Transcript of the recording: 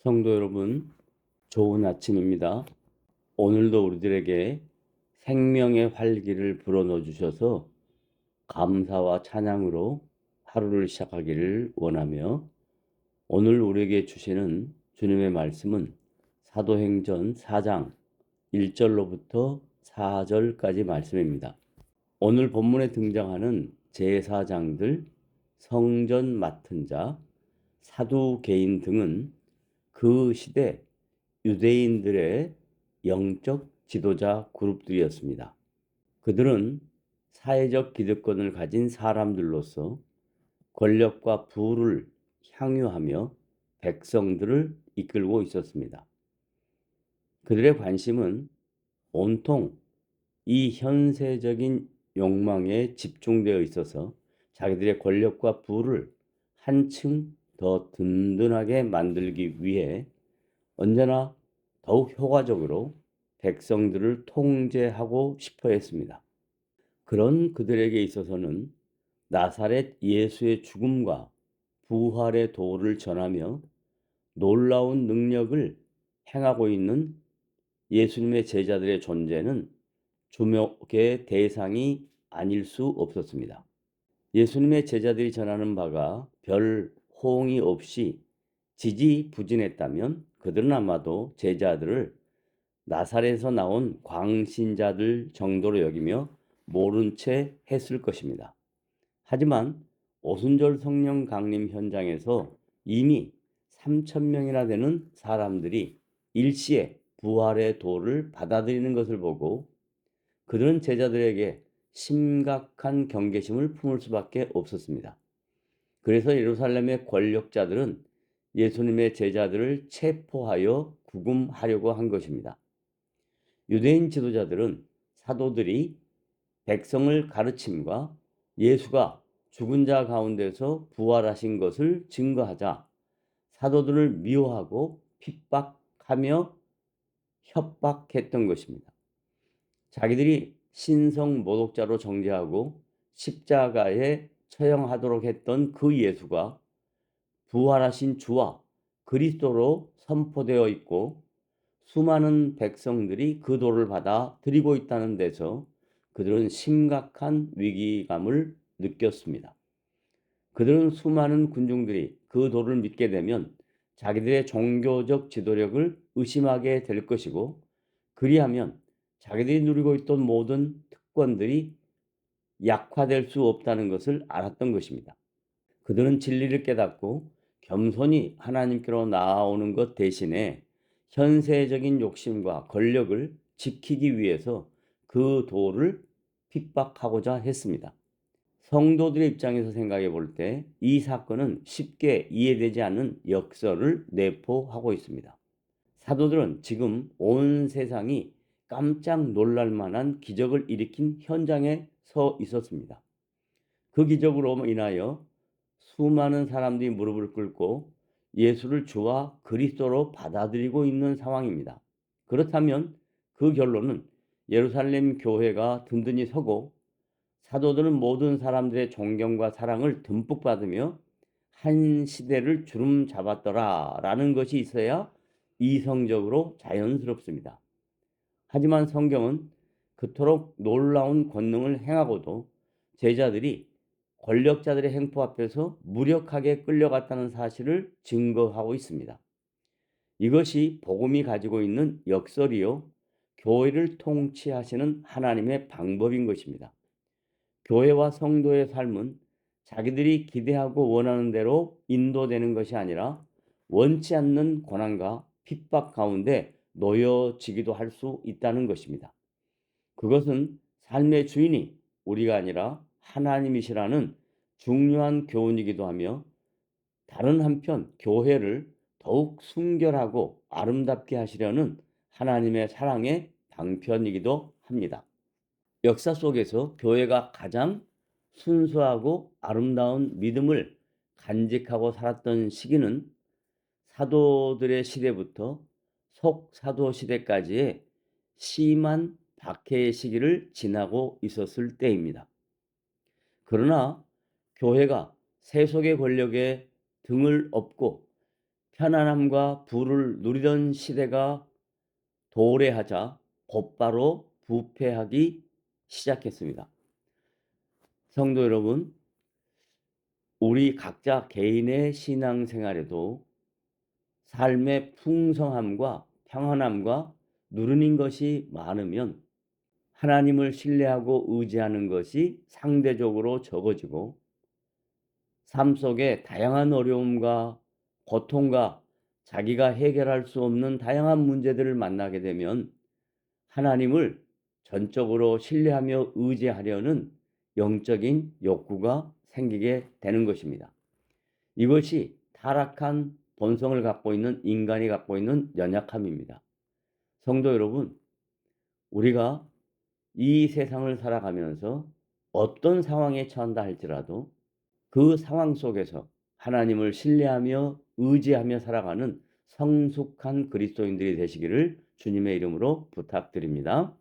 성도 여러분, 좋은 아침입니다. 오늘도 우리들에게 생명의 활기를 불어넣어 주셔서 감사와 찬양으로 하루를 시작하기를 원하며, 오늘 우리에게 주시는 주님의 말씀은 사도행전 4장 1절로부터 4절까지 말씀입니다. 오늘 본문에 등장하는 제사장들, 성전 맡은 자, 사두개인 등은 그 시대 유대인들의 영적 지도자 그룹들이었습니다. 그들은 사회적 기득권을 가진 사람들로서 권력과 부를 향유하며 백성들을 이끌고 있었습니다. 그들의 관심은 온통 이 현세적인 욕망에 집중되어 있어서 자기들의 권력과 부를 한층 더 든든하게 만들기 위해 언제나 더욱 효과적으로 백성들을 통제하고 싶어 했습니다. 그런 그들에게 있어서는 나사렛 예수의 죽음과 부활의 도를 전하며 놀라운 능력을 행하고 있는 예수님의 제자들의 존재는 주목의 대상이 아닐 수 없었습니다. 예수님의 제자들이 전하는 바가 별 호응이 없이 지지부진했다면 그들은 아마도 제자들을 나사렛에서 나온 광신자들 정도로 여기며 모른 채 했을 것입니다. 하지만 오순절 성령 강림 현장에서 이미 3,000명이나 되는 사람들이 일시에 부활의 도를 받아들이는 것을 보고 그들은 제자들에게 심각한 경계심을 품을 수밖에 없었습니다. 그래서 예루살렘의 권력자들은 예수님의 제자들을 체포하여 구금하려고 한 것입니다. 유대인 지도자들은 사도들이 백성을 가르침과 예수가 죽은 자 가운데서 부활하신 것을 증거하자 사도들을 미워하고 핍박하며 협박했던 것입니다. 자기들이 신성 모독자로 정죄하고 십자가에 처형하도록 했던 그 예수가 부활하신 주와 그리스도로 선포되어 있고 수많은 백성들이 그 도를 받아 드리고 있다는 데서 그들은 심각한 위기감을 느꼈습니다. 그들은 수많은 군중들이 그 도를 믿게 되면 자기들의 종교적 지도력을 의심하게 될 것이고, 그리하면 자기들이 누리고 있던 모든 특권들이 약화될 수 없다는 것을 알았던 것입니다. 그들은 진리를 깨닫고 겸손히 하나님께로 나아오는 것 대신에 현세적인 욕심과 권력을 지키기 위해서 그 도를 핍박하고자 했습니다. 성도들의 입장에서 생각해 볼 때 이 사건은 쉽게 이해되지 않는 역설을 내포하고 있습니다. 사도들은 지금 온 세상이 깜짝 놀랄 만한 기적을 일으킨 현장에 서 있었습니다. 그 기적으로 인하여 수많은 사람들이 무릎을 꿇고 예수를 주와 그리스도로 받아들이고 있는 상황입니다. 그렇다면 그 결론은 예루살렘 교회가 든든히 서고 사도들은 모든 사람들의 존경과 사랑을 듬뿍 받으며 한 시대를 주름 잡았더라라는 것이 있어야 이성적으로 자연스럽습니다. 하지만 성경은 그토록 놀라운 권능을 행하고도 제자들이 권력자들의 행포 앞에서 무력하게 끌려갔다는 사실을 증거하고 있습니다. 이것이 복음이 가지고 있는 역설이요, 교회를 통치하시는 하나님의 방법인 것입니다. 교회와 성도의 삶은 자기들이 기대하고 원하는 대로 인도되는 것이 아니라 원치 않는 고난과 핍박 가운데 놓여지기도 할 수 있다는 것입니다. 그것은 삶의 주인이 우리가 아니라 하나님이시라는 중요한 교훈이기도 하며, 다른 한편 교회를 더욱 순결하고 아름답게 하시려는 하나님의 사랑의 방편이기도 합니다. 역사 속에서 교회가 가장 순수하고 아름다운 믿음을 간직하고 살았던 시기는 사도들의 시대부터 속사도 시대까지의 심한 박해의 시기를 지나고 있었을 때입니다. 그러나 교회가 세속의 권력에 등을 업고 편안함과 부를 누리던 시대가 도래하자 곧바로 부패하기 시작했습니다. 성도 여러분, 우리 각자 개인의 신앙생활에도 삶의 풍성함과 평안함과 누리는 것이 많으면 하나님을 신뢰하고 의지하는 것이 상대적으로 적어지고, 삶 속에 다양한 어려움과 고통과 자기가 해결할 수 없는 다양한 문제들을 만나게 되면 하나님을 전적으로 신뢰하며 의지하려는 영적인 욕구가 생기게 되는 것입니다. 이것이 타락한 본성을 갖고 있는 인간이 갖고 있는 연약함입니다. 성도 여러분, 우리가 이 세상을 살아가면서 어떤 상황에 처한다 할지라도 그 상황 속에서 하나님을 신뢰하며 의지하며 살아가는 성숙한 그리스도인들이 되시기를 주님의 이름으로 부탁드립니다.